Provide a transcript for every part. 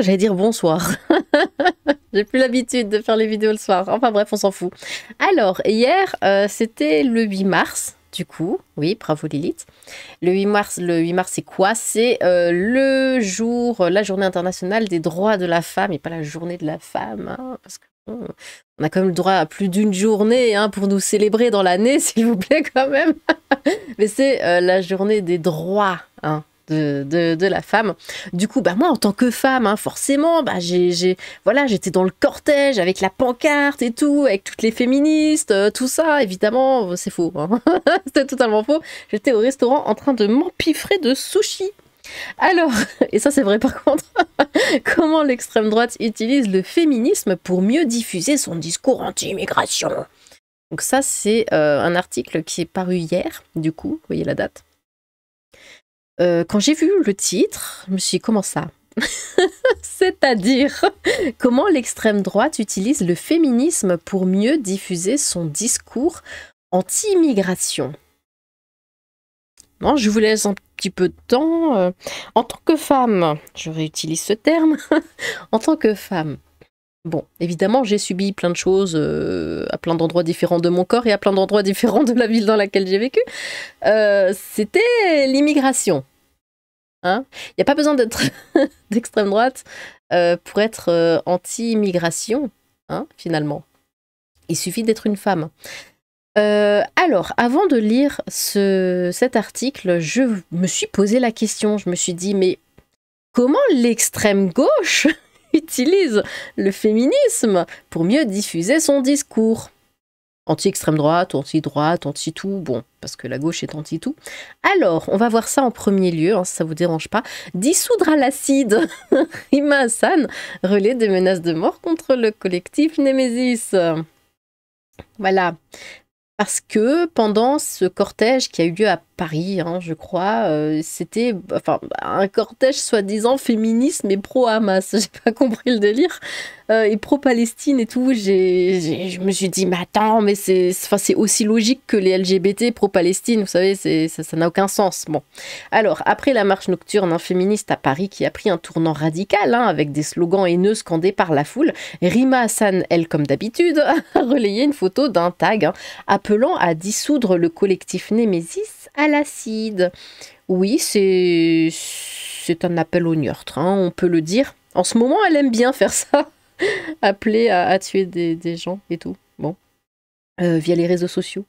j'allais dire bonsoir. J'ai plus l'habitude de faire les vidéos le soir. Enfin bref, on s'en fout. Alors, hier, c'était le 8 mars, du coup. Oui, bravo Lilith. Le 8 mars, c'est quoi? C'est le jour, la journée internationale des droits de la femme, et pas la journée de la femme, hein, parce que bon, on a quand même le droit à plus d'une journée hein, pour nous célébrer dans l'année, s'il vous plaît, quand même. Mais c'est la journée des droits, hein, de la femme. Du coup, bah moi, en tant que femme, hein, forcément, bah voilà, j'étais dans le cortège avec la pancarte et tout, avec toutes les féministes, tout ça. Évidemment, c'est faux. Hein. C'était totalement faux. J'étais au restaurant en train de m'empiffrer de sushi. Alors, et ça c'est vrai par contre, comment l'extrême droite utilise le féminisme pour mieux diffuser son discours anti-immigration. Donc ça, c'est un article qui est paru hier, du coup, vous voyez la date. Quand j'ai vu le titre, je me suis dit, comment ça? C'est-à-dire, comment l'extrême droite utilise le féminisme pour mieux diffuser son discours anti-immigration. Non, je vous laisse un petit peu de temps. En tant que femme, je réutilise ce terme, en tant que femme, bon, évidemment, j'ai subi plein de choses à plein d'endroits différents de mon corps et à plein d'endroits différents de la ville dans laquelle j'ai vécu. C'était l'immigration. Hein, il n'y a pas besoin d'être d'extrême droite pour être anti-immigration, hein, finalement. Il suffit d'être une femme. Alors, avant de lire cet article, je me suis posé la question. Je me suis dit, mais comment l'extrême gauche utilise le féminisme pour mieux diffuser son discours? Anti-extrême droite, anti-droite, anti-tout, bon, parce que la gauche est anti-tout. Alors, on va voir ça en premier lieu, hein, si ça vous dérange pas. Dissoudre à l'acide. Rima Hassan relaie des menaces de mort contre le collectif Némésis. Voilà. Parce que pendant ce cortège qui a eu lieu à Paris, hein, je crois, c'était enfin, un cortège soi-disant féministe mais pro-Hamas. J'ai pas compris le délire. Et pro-Palestine et tout. Je me suis dit, mais attends, mais c'est aussi logique que les LGBT pro-Palestine. Vous savez, ça n'a aucun sens. Bon. Alors, après la marche nocturne hein, féministe à Paris qui a pris un tournant radical hein, avec des slogans haineux scandés par la foule, Rima Hassan, elle, comme d'habitude, a relayé une photo d'un tag hein, appelant à dissoudre le collectif Némésis à l'acide. Oui, c'est un appel au meurtre, hein, on peut le dire. En ce moment, elle aime bien faire ça, appeler à tuer des gens et tout. Bon, via les réseaux sociaux.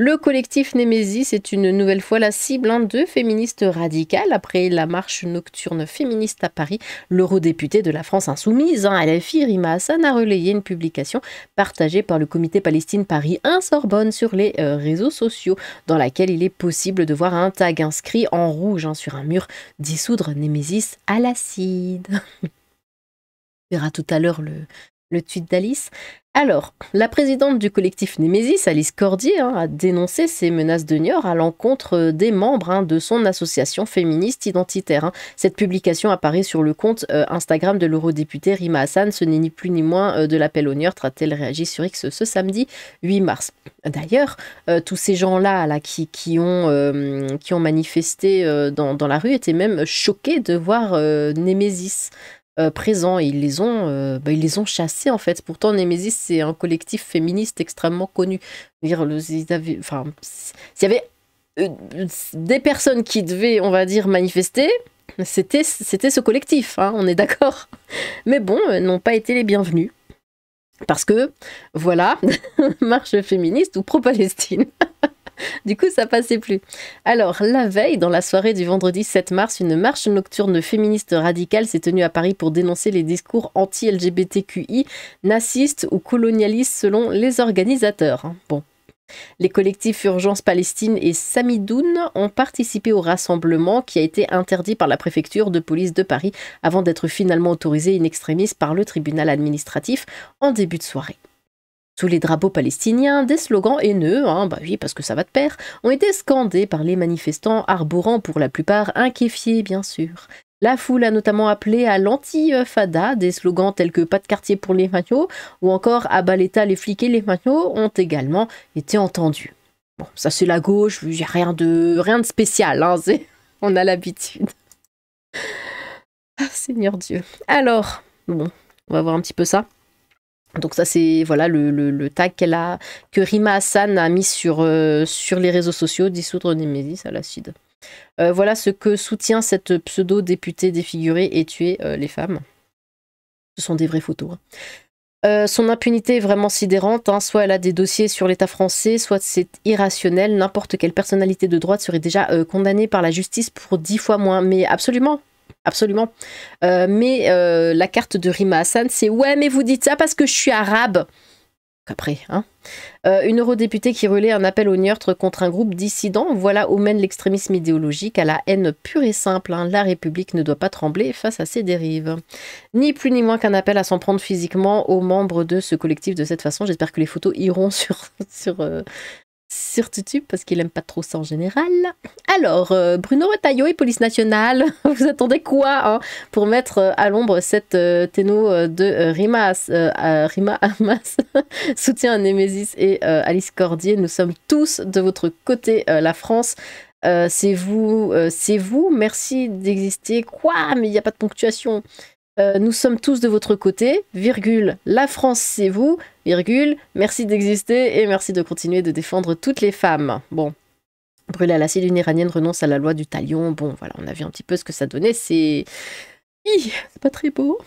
Le collectif Némésis est une nouvelle fois la cible hein, de féministes radicales. Après la marche nocturne féministe à Paris, l'eurodéputé de la France Insoumise, hein, LFI, Rima Hassan, a relayé une publication partagée par le comité Palestine Paris 1 Sorbonne sur les réseaux sociaux, dans laquelle il est possible de voir un tag inscrit en rouge hein, sur un mur « Dissoudre Némésis à l'acide ». On verra tout à l'heure le tweet d'Alice. Alors, la présidente du collectif Némésis, Alice Cordier, hein, a dénoncé ces menaces de Niort à l'encontre des membres hein, de son association féministe identitaire. Hein. Cette publication apparaît sur le compte Instagram de l'eurodéputée Rima Hassan. Ce n'est ni plus ni moins de l'appel au Niort, a-t-elle réagi sur X ce samedi 8 mars. D'ailleurs, tous ces gens-là là, qui ont manifesté dans la rue étaient même choqués de voir Némésis présents. Ils les ont chassés en fait. Pourtant, Némésis, c'est un collectif féministe extrêmement connu. S'il y avait des personnes qui devaient, on va dire, manifester, c'était ce collectif, hein, on est d'accord. Mais bon, n'ont pas été les bienvenus. Parce que, voilà, marche féministe ou pro-Palestine. Du coup, ça passait plus. Alors, la veille, dans la soirée du vendredi 7 mars, une marche nocturne féministe radicale s'est tenue à Paris pour dénoncer les discours anti-LGBTQI, nazistes ou colonialistes selon les organisateurs. Bon. Les collectifs Urgence Palestine et Samidoun ont participé au rassemblement qui a été interdit par la préfecture de police de Paris avant d'être finalement autorisé in extremis par le tribunal administratif en début de soirée. Sous les drapeaux palestiniens, des slogans haineux, hein, bah oui, parce que ça va de pair, ont été scandés par les manifestants arborant pour la plupart un kéfier, bien sûr. La foule a notamment appelé à l'anti-fada, des slogans tels que « pas de quartier pour les magnots » ou encore « à bas l'État, les flics et les magnots » ont également été entendus. Bon, ça c'est la gauche, il n'y a rien de spécial, hein, on a l'habitude. Ah, Seigneur Dieu. Alors, bon, on va voir un petit peu ça. Donc ça c'est voilà le tag que Rima Hassan a mis sur les réseaux sociaux, dissoudre Némésis à l'acide. Voilà ce que soutient cette pseudo-députée défigurée et tuer les femmes. Ce sont des vraies photos. Son impunité est vraiment sidérante, hein. Soit elle a des dossiers sur l'État français, soit c'est irrationnel. N'importe quelle personnalité de droite serait déjà condamnée par la justice pour 10 fois moins. Mais absolument, absolument. Mais la carte de Rima Hassan, c'est « Ouais, mais vous dites ça parce que je suis arabe ». Après, hein. Une eurodéputée qui relaie un appel au meurtre contre un groupe dissident, voilà où mène l'extrémisme idéologique, à la haine pure et simple, hein. La République ne doit pas trembler face à ces dérives. Ni plus ni moins qu'un appel à s'en prendre physiquement aux membres de ce collectif de cette façon. J'espère que les photos iront sur YouTube, parce qu'il aime pas trop ça en général. Alors, Bruno Retailleau et Police Nationale, vous attendez quoi hein, pour mettre à l'ombre cette téno de Rima Hamas, soutien à Némésis et Alice Cordier. Nous sommes tous de votre côté, la France. C'est vous, merci d'exister. Quoi? Mais il n'y a pas de ponctuation. Nous sommes tous de votre côté, virgule, la France c'est vous, virgule, merci d'exister et merci de continuer de défendre toutes les femmes. Bon, brûlée à l'acide, une Iranienne renonce à la loi du talion. Bon, voilà, on a vu un petit peu ce que ça donnait, c'est pas très beau.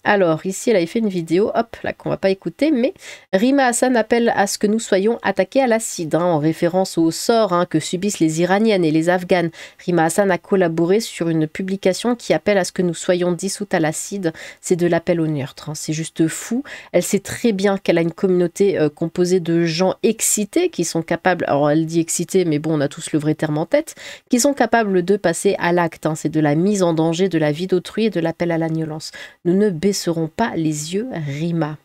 Alors, ici, elle avait fait une vidéo, hop, là, qu'on va pas écouter, mais Rima Hassan appelle à ce que nous soyons attaqués à l'acide, hein, en référence au sort hein, que subissent les Iraniennes et les Afghanes. Rima Hassan a collaboré sur une publication qui appelle à ce que nous soyons dissoutes à l'acide. C'est de l'appel au meurtre, hein, c'est juste fou. Elle sait très bien qu'elle a une communauté composée de gens excités qui sont capables, alors elle dit excités, mais bon, on a tous le vrai terme en tête, qui sont capables de passer à l'acte. Hein, c'est de la mise en danger de la vie d'autrui et de l'appel à la violence. Nous ne baisseront pas les yeux, Rima.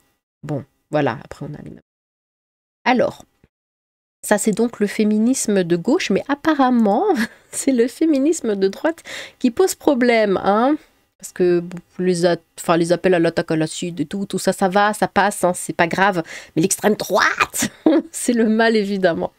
Bon, voilà, après on a les... Alors, ça c'est donc le féminisme de gauche, mais apparemment, c'est le féminisme de droite qui pose problème, hein. Parce que les appels à l'attaque à l'acide et tout ça, ça va, ça passe, hein, c'est pas grave. Mais l'extrême droite, c'est le mal, évidemment.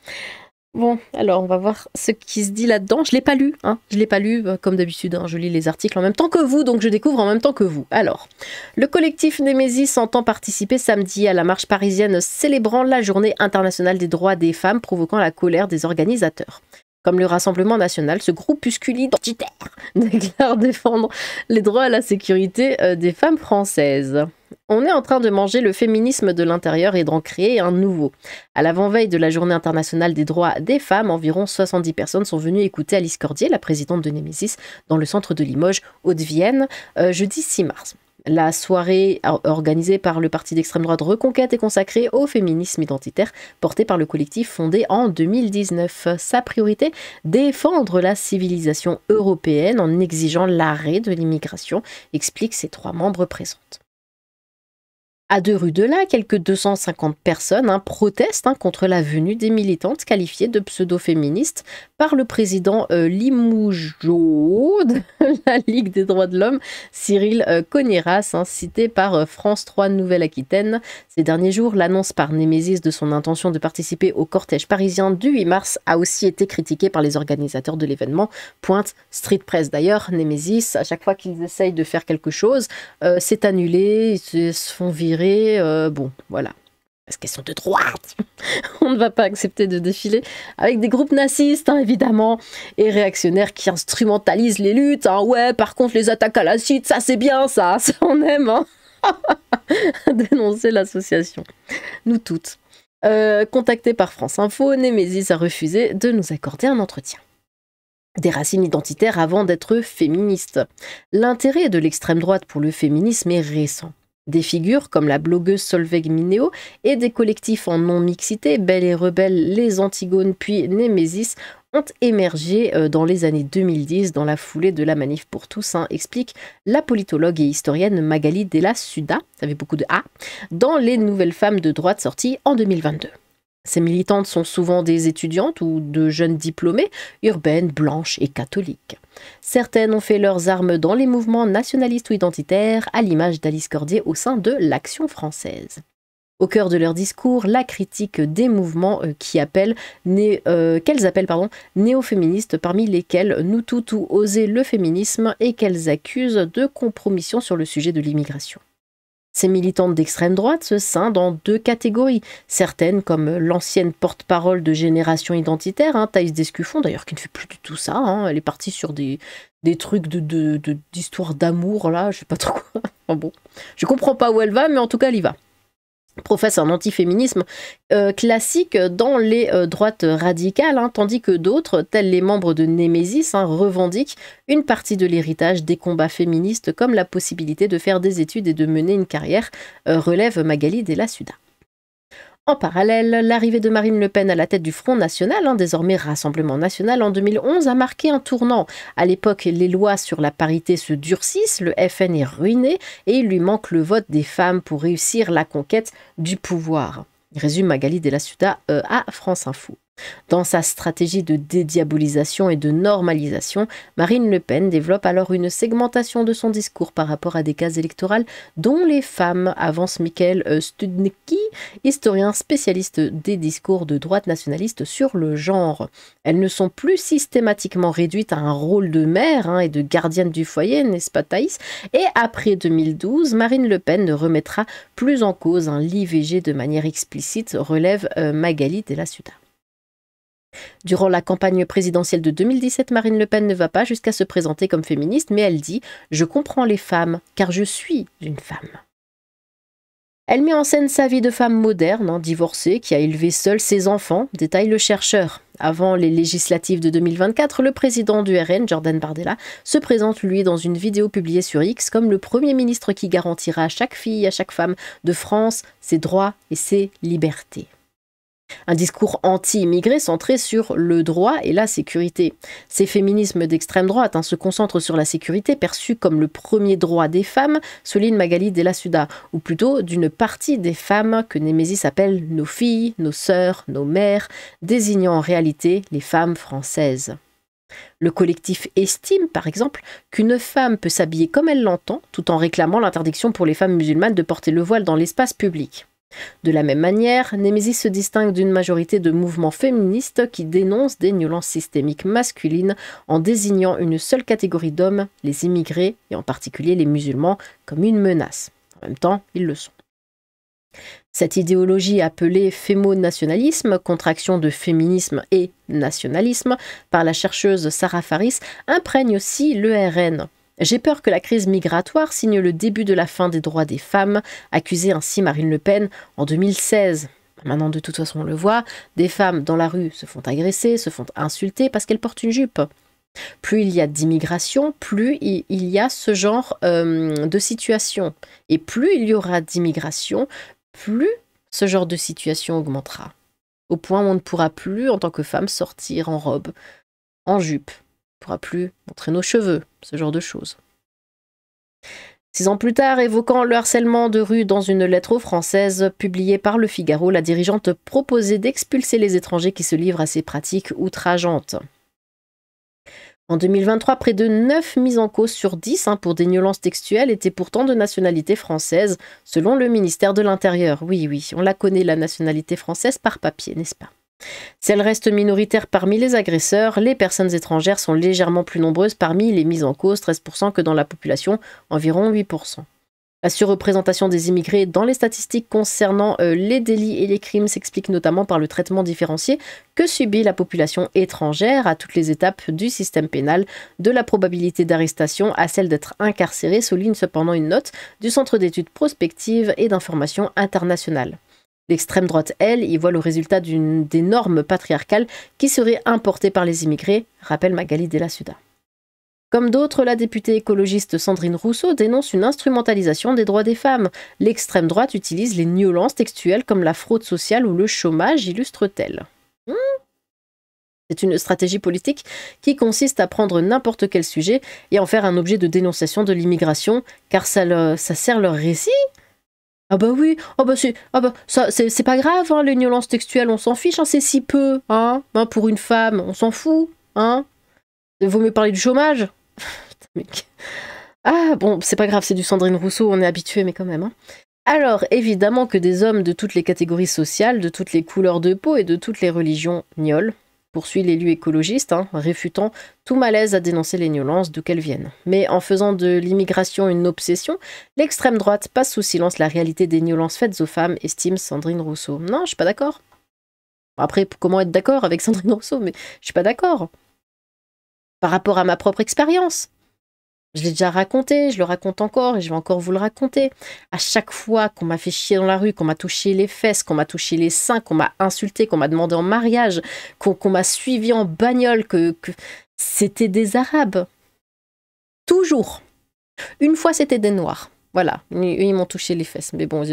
Bon, alors on va voir ce qui se dit là-dedans. Je ne l'ai pas lu, hein. Je ne l'ai pas lu, comme d'habitude, hein. Je lis les articles en même temps que vous, donc je découvre en même temps que vous. Alors, le collectif Némésis entend participer samedi à la marche parisienne célébrant la journée internationale des droits des femmes, provoquant la colère des organisateurs. Comme le Rassemblement national, ce groupuscule identitaire déclare défendre les droits à la sécurité des femmes françaises. On est en train de manger le féminisme de l'intérieur et d'en créer un nouveau. À l'avant-veille de la Journée internationale des droits des femmes, environ 70 personnes sont venues écouter Alice Cordier, la présidente de Némésis, dans le centre de Limoges, Haute-Vienne, jeudi 6 mars. La soirée organisée par le parti d'extrême droite Reconquête est consacrée au féminisme identitaire porté par le collectif fondé en 2019. Sa priorité, défendre la civilisation européenne en exigeant l'arrêt de l'immigration, expliquent ses 3 membres présentes. À 2 rues de là, quelques 250 personnes protestent contre la venue des militantes qualifiées de pseudo-féministes par le président Limougeot de la Ligue des droits de l'homme, Cyril Cogneras, cité par France 3 Nouvelle-Aquitaine. Ces derniers jours, l'annonce par Némésis de son intention de participer au cortège parisien du 8 mars a aussi été critiquée par les organisateurs de l'événement, pointe Street Press. D'ailleurs, Némésis, à chaque fois qu'ils essayent de faire quelque chose, c'est annulé, ils se font virer. Bon, voilà. Parce qu'elles sont de droite. On ne va pas accepter de défiler avec des groupes nazistes, évidemment, et réactionnaires qui instrumentalisent les luttes. Ouais, par contre, les attaques à l'acide, ça c'est bien, ça on aime. Dénoncer l'association. Nous toutes. Contacté par France Info, Némésis a refusé de nous accorder un entretien. Des racines identitaires avant d'être féministe. L'intérêt de l'extrême droite pour le féminisme est récent. Des figures comme la blogueuse Solveig Minéo et des collectifs en non-mixité, Belle et Rebelle, Les Antigones puis Némésis, ont émergé dans les années 2010 dans la foulée de la manif pour tous, explique la politologue et historienne Magali Della Suda, ça avait beaucoup de A, dans Les Nouvelles Femmes de droite sorties en 2022. Ces militantes sont souvent des étudiantes ou de jeunes diplômées, urbaines, blanches et catholiques. Certaines ont fait leurs armes dans les mouvements nationalistes ou identitaires, à l'image d'Alice Cordier au sein de l'Action française. Au cœur de leur discours, la critique des mouvements qu'elles appellent néo-féministes, parmi lesquels Nous Tout ou Oser le féminisme, et qu'elles accusent de compromission sur le sujet de l'immigration. Ces militantes d'extrême droite se scindent en deux catégories. Certaines, comme l'ancienne porte-parole de Génération Identitaire, Thaïs Descuffon, d'ailleurs qui ne fait plus du tout ça, elle est partie sur des trucs d'histoire d'amour, là, je sais pas trop quoi. Enfin bon, je comprends pas où elle va, mais en tout cas elle y va. Professe un antiféminisme classique dans les droites radicales, tandis que d'autres, tels les membres de Némésis, revendiquent une partie de l'héritage des combats féministes comme la possibilité de faire des études et de mener une carrière, relève Magali Della Suda. En parallèle, l'arrivée de Marine Le Pen à la tête du Front National, désormais Rassemblement National, en 2011, a marqué un tournant. À l'époque, les lois sur la parité se durcissent, le FN est ruiné et il lui manque le vote des femmes pour réussir la conquête du pouvoir. Résume Magali Della Suda à France Info. Dans sa stratégie de dédiabolisation et de normalisation, Marine Le Pen développe alors une segmentation de son discours par rapport à des cases électorales dont les femmes, avance Michael Studnicki, historien spécialiste des discours de droite nationaliste sur le genre. Elles ne sont plus systématiquement réduites à un rôle de mère et de gardienne du foyer, n'est-ce pas Thaïs? Et après 2012, Marine Le Pen ne remettra plus en cause l'IVG de manière explicite, relève Magali Della Suda. Durant la campagne présidentielle de 2017, Marine Le Pen ne va pas jusqu'à se présenter comme féministe, mais elle dit « Je comprends les femmes, car je suis une femme ». Elle met en scène sa vie de femme moderne, divorcée, qui a élevé seule ses enfants, détaille le chercheur. Avant les législatives de 2024, le président du RN, Jordan Bardella, se présente lui dans une vidéo publiée sur X comme le Premier ministre qui garantira à chaque fille, à chaque femme de France ses droits et ses libertés. Un discours anti-immigré centré sur le droit et la sécurité. Ces féminismes d'extrême droite se concentrent sur la sécurité perçue comme le premier droit des femmes, souligne Magali Della Suda, ou plutôt d'une partie des femmes que Némésis appelle nos filles, nos sœurs, nos mères, désignant en réalité les femmes françaises. Le collectif estime, par exemple, qu'une femme peut s'habiller comme elle l'entend, tout en réclamant l'interdiction pour les femmes musulmanes de porter le voile dans l'espace public. De la même manière, Némésis se distingue d'une majorité de mouvements féministes qui dénoncent des violences systémiques masculines en désignant une seule catégorie d'hommes, les immigrés, et en particulier les musulmans, comme une menace. En même temps, ils le sont. Cette idéologie appelée fémonationalisme, contraction de féminisme et nationalisme, par la chercheuse Sarah Faris, imprègne aussi le RN. J'ai peur que la crise migratoire signe le début de la fin des droits des femmes, accusait ainsi Marine Le Pen en 2016. Maintenant, de toute façon, on le voit, des femmes dans la rue se font agresser, se font insulter parce qu'elles portent une jupe. Plus il y a d'immigration, plus il y a ce genre de situation. Et plus il y aura d'immigration, plus ce genre de situation augmentera. Au point où on ne pourra plus, en tant que femme, sortir en robe, en jupe. On ne pourra plus montrer nos cheveux, ce genre de choses. 6 ans plus tard, évoquant le harcèlement de rue dans une lettre aux Françaises publiée par Le Figaro, la dirigeante proposait d'expulser les étrangers qui se livrent à ces pratiques outrageantes. En 2023, près de 9 mises en cause sur 10 pour des violences textuelles étaient pourtant de nationalité française, selon le ministère de l'Intérieur. Oui, on la connaît, la nationalité française, par papier, n'est-ce pas? Si elle reste minoritaire parmi les agresseurs, les personnes étrangères sont légèrement plus nombreuses parmi les mises en cause, 13% que dans la population, environ 8%. La surreprésentation des immigrés dans les statistiques concernant les délits et les crimes s'explique notamment par le traitement différencié que subit la population étrangère à toutes les étapes du système pénal, de la probabilité d'arrestation à celle d'être incarcéré, souligne cependant une note du Centre d'études prospectives et d'information internationale. L'extrême droite, elle, y voit le résultat des normes patriarcales qui seraient importées par les immigrés, rappelle Magali Della Suda. Comme d'autres, la députée écologiste Sandrine Rousseau dénonce une instrumentalisation des droits des femmes. L'extrême droite utilise les violences textuelles comme la fraude sociale ou le chômage, illustre-t-elle. C'est une stratégie politique qui consiste à prendre n'importe quel sujet et en faire un objet de dénonciation de l'immigration, car ça sert leur récit. Ah bah oui, c'est pas grave, les violences textuelles, on s'en fiche, c'est si peu, pour une femme, on s'en fout, Il vaut mieux parler du chômage. Ah bon, c'est pas grave, c'est du Sandrine Rousseau, on est habitué, mais quand même. Alors, évidemment que des hommes de toutes les catégories sociales, de toutes les couleurs de peau et de toutes les religions gnolent, poursuit l'élu écologiste, réfutant tout malaise à dénoncer les violences d'où qu'elles viennent. Mais en faisant de l'immigration une obsession, l'extrême droite passe sous silence la réalité des violences faites aux femmes, estime Sandrine Rousseau. Non, je suis pas d'accord. Après, comment être d'accord avec Sandrine Rousseau, mais je suis pas d'accord. Par rapport à ma propre expérience. Je l'ai déjà raconté, je le raconte encore et je vais encore vous le raconter. À chaque fois qu'on m'a fait chier dans la rue, qu'on m'a touché les fesses, qu'on m'a touché les seins, qu'on m'a insulté, qu'on m'a demandé en mariage, qu'on m'a suivi en bagnole, que c'était des Arabes. Toujours. Une fois, c'était des Noirs. Voilà, ils m'ont touché les fesses. Mais bon,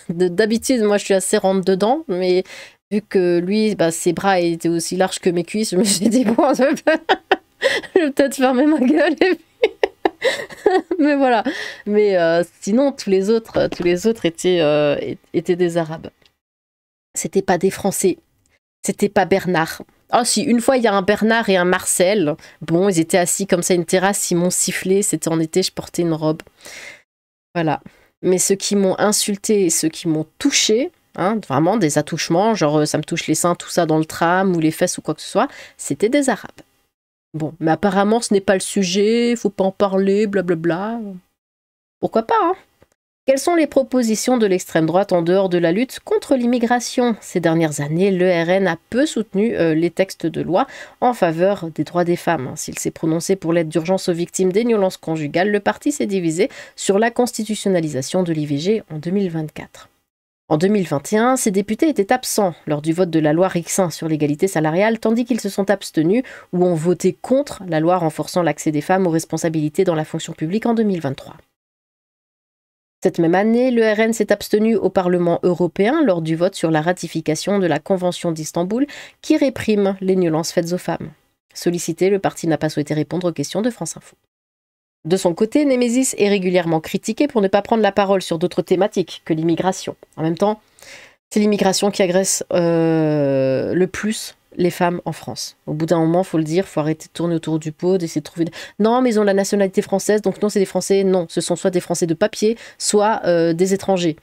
d'habitude, moi, je suis assez rentre dedans, mais vu que lui, ses bras étaient aussi larges que mes cuisses, je me suis dit, bon, je vais peut-être fermer ma gueule et puis... mais voilà. Mais sinon, tous les autres étaient des Arabes. C'était pas des Français. C'était pas Bernard. Ah si, une fois, il y a un Bernard et un Marcel. Bon, ils étaient assis comme ça à une terrasse, ils m'ont sifflé. C'était en été, je portais une robe. Voilà. Mais ceux qui m'ont insulté et ceux qui m'ont touché, vraiment des attouchements, genre ça me touche les seins, tout ça dans le tram ou les fesses ou quoi que ce soit, c'était des Arabes. Bon, mais apparemment, ce n'est pas le sujet, faut pas en parler, blablabla. Pourquoi pas, Quelles sont les propositions de l'extrême droite en dehors de la lutte contre l'immigration? Ces dernières années, le RN a peu soutenu les textes de loi en faveur des droits des femmes. S'il s'est prononcé pour l'aide d'urgence aux victimes des violences conjugales, le parti s'est divisé sur la constitutionnalisation de l'IVG en 2024. En 2021, ces députés étaient absents lors du vote de la loi Rixain sur l'égalité salariale, tandis qu'ils se sont abstenus ou ont voté contre la loi renforçant l'accès des femmes aux responsabilités dans la fonction publique en 2023. Cette même année, le RN s'est abstenu au Parlement européen lors du vote sur la ratification de la Convention d'Istanbul qui réprime les violences faites aux femmes. Sollicité, le parti n'a pas souhaité répondre aux questions de France Info. De son côté, Némésis est régulièrement critiqué pour ne pas prendre la parole sur d'autres thématiques que l'immigration. En même temps, c'est l'immigration qui agresse le plus les femmes en France. Au bout d'un moment, il faut le dire, il faut arrêter de tourner autour du pot, d'essayer de trouver... Non, mais ils ont la nationalité française, donc non, c'est des Français. Non, ce sont soit des Français de papier, soit des étrangers.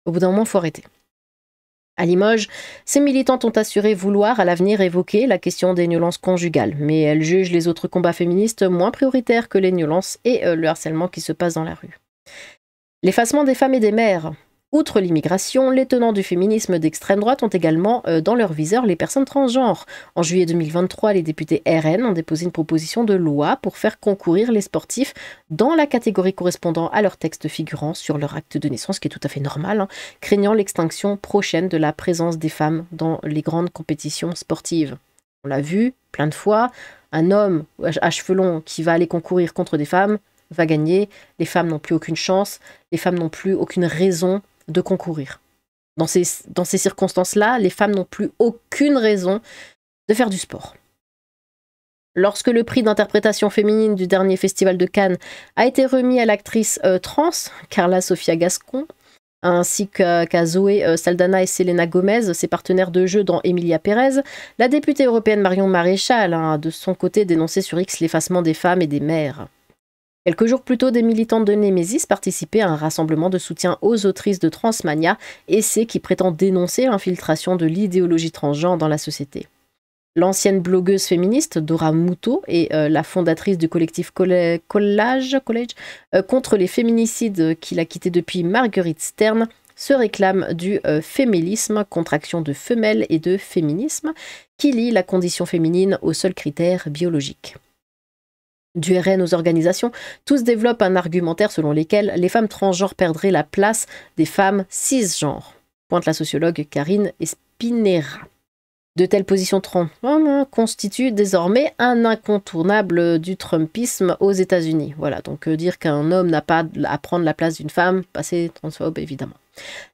Au bout d'un moment, il faut arrêter. À Limoges, ces militantes ont assuré vouloir à l'avenir évoquer la question des violences conjugales, mais elles jugent les autres combats féministes moins prioritaires que les violences et le harcèlement qui se passe dans la rue. L'effacement des femmes et des mères. Outre l'immigration, les tenants du féminisme d'extrême droite ont également dans leur viseur les personnes transgenres. En juillet 2023, les députés RN ont déposé une proposition de loi pour faire concourir les sportifs dans la catégorie correspondant à leur texte figurant sur leur acte de naissance, ce qui est tout à fait normal, craignant l'extinction prochaine de la présence des femmes dans les grandes compétitions sportives. On l'a vu plein de fois, un homme à cheveux longs qui va aller concourir contre des femmes va gagner, les femmes n'ont plus aucune chance, les femmes n'ont plus aucune raison de concourir. Dans ces circonstances-là, les femmes n'ont plus aucune raison de faire du sport. Lorsque le prix d'interprétation féminine du dernier festival de Cannes a été remis à l'actrice trans, Carla Sofia Gascon, ainsi qu'à Zoé Saldana et Selena Gomez, ses partenaires de jeu dans Emilia Pérez, la députée européenne Marion Maréchal a de son côté dénoncé sur X l'effacement des femmes et des mères. Quelques jours plus tôt, des militantes de Némésis participaient à un rassemblement de soutien aux autrices de Transmania, essai qui prétend dénoncer l'infiltration de l'idéologie transgenre dans la société. L'ancienne blogueuse féministe Dora Muto et la fondatrice du collectif Collage contre les féminicides qu'il a quitté depuis Marguerite Stern se réclament du féminisme, contraction de femelle et de féminisme, qui lie la condition féminine aux seuls critères biologiques. Du RN aux organisations, tous développent un argumentaire selon lequel les femmes transgenres perdraient la place des femmes cisgenres, pointe la sociologue Karine Espinera. De telles positions constituent désormais un incontournable du Trumpisme aux États-Unis. Voilà, donc dire qu'un homme n'a pas à prendre la place d'une femme, c'est transphobe évidemment.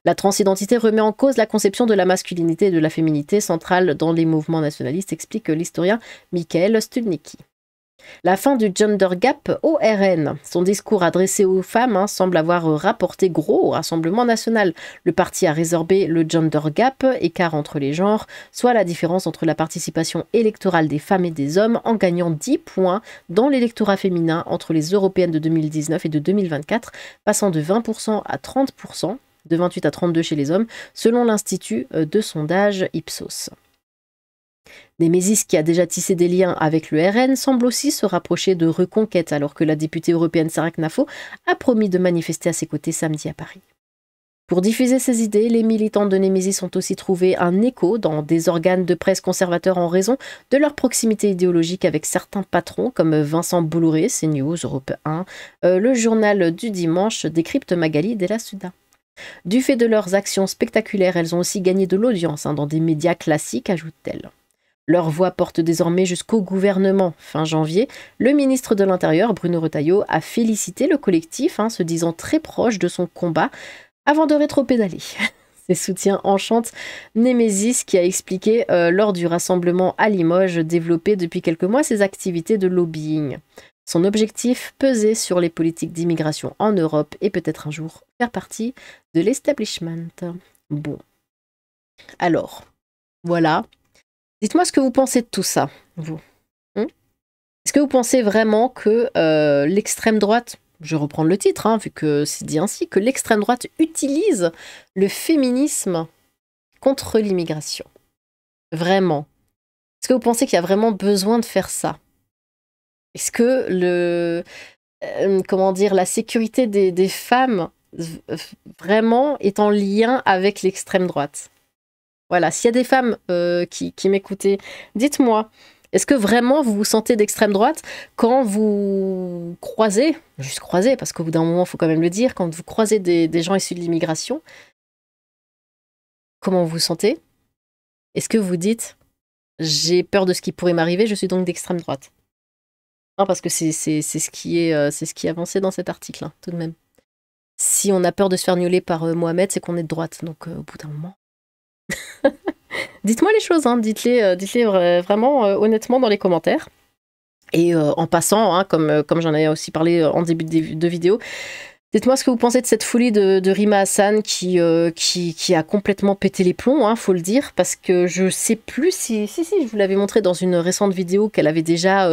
La transidentité remet en cause la conception de la masculinité et de la féminité centrale dans les mouvements nationalistes, explique l'historien Michael Stulnicki. La fin du gender gap au RN. Son discours adressé aux femmes semble avoir rapporté gros au Rassemblement national. Le parti a résorbé le gender gap, écart entre les genres, soit la différence entre la participation électorale des femmes et des hommes, en gagnant 10 points dans l'électorat féminin entre les européennes de 2019 et de 2024, passant de 20% à 30%, de 28 à 32 chez les hommes, selon l'institut de sondage Ipsos. Némésis, qui a déjà tissé des liens avec le RN, semble aussi se rapprocher de Reconquête, alors que la députée européenne Sarah Knafo a promis de manifester à ses côtés samedi à Paris. Pour diffuser ses idées, les militants de Némésis ont aussi trouvé un écho dans des organes de presse conservateurs en raison de leur proximité idéologique avec certains patrons comme Vincent Bolloré, CNews, Europe 1, le journal du dimanche décrypte Magali Della Suda. Du fait de leurs actions spectaculaires, elles ont aussi gagné de l'audience dans des médias classiques, ajoute-t-elle. Leur voix porte désormais jusqu'au gouvernement. Fin janvier, le ministre de l'Intérieur, Bruno Retailleau, a félicité le collectif, se disant très proche de son combat, avant de rétropédaler. Ses soutiens enchantent Némésis, qui a expliqué lors du rassemblement à Limoges développé depuis quelques mois ses activités de lobbying. Son objectif, peser sur les politiques d'immigration en Europe et peut-être un jour faire partie de l'establishment. Bon. Alors, voilà. Dites-moi ce que vous pensez de tout ça, vous. Est-ce que vous pensez vraiment que l'extrême droite, je vais reprendre le titre, vu que c'est dit ainsi, que l'extrême droite utilise le féminisme contre l'immigration? Vraiment? Est-ce que vous pensez qu'il y a vraiment besoin de faire ça? Est-ce que la sécurité des femmes vraiment est en lien avec l'extrême droite? Voilà, s'il y a des femmes qui m'écoutaient, dites-moi, est-ce que vraiment vous vous sentez d'extrême droite quand vous croisez, juste croisez, parce qu'au bout d'un moment, il faut quand même le dire, quand vous croisez des gens issus de l'immigration, comment vous vous sentez? Est-ce que vous dites, j'ai peur de ce qui pourrait m'arriver, je suis donc d'extrême droite? Non, parce que c'est ce qui est avancé dans cet article, tout de même. Si on a peur de se faire gnoler par Mohamed, c'est qu'on est de droite, donc au bout d'un moment... Dites-moi les choses, dites-les vraiment honnêtement dans les commentaires. Et en passant, comme j'en ai aussi parlé en début de vidéo, dites-moi ce que vous pensez de cette folie de Rima Hassan qui a complètement pété les plombs, faut le dire, parce que je sais plus si je vous l'avais montré dans une récente vidéo qu'elle avait déjà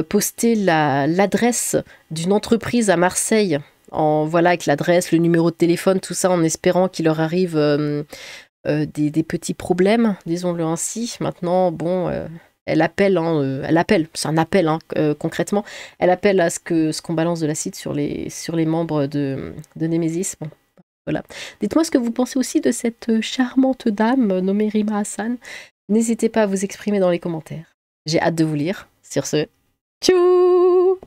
posté l'adresse d'une entreprise à Marseille, avec l'adresse, le numéro de téléphone, tout ça, en espérant qu'il leur arrive... des petits problèmes, disons-le ainsi. Maintenant, bon, elle appelle, c'est un appel concrètement, elle appelle à ce qu'on balance de l'acide sur les membres de Némésis. Bon, voilà. Dites-moi ce que vous pensez aussi de cette charmante dame nommée Rima Hassan. N'hésitez pas à vous exprimer dans les commentaires. J'ai hâte de vous lire. Sur ce, tchou!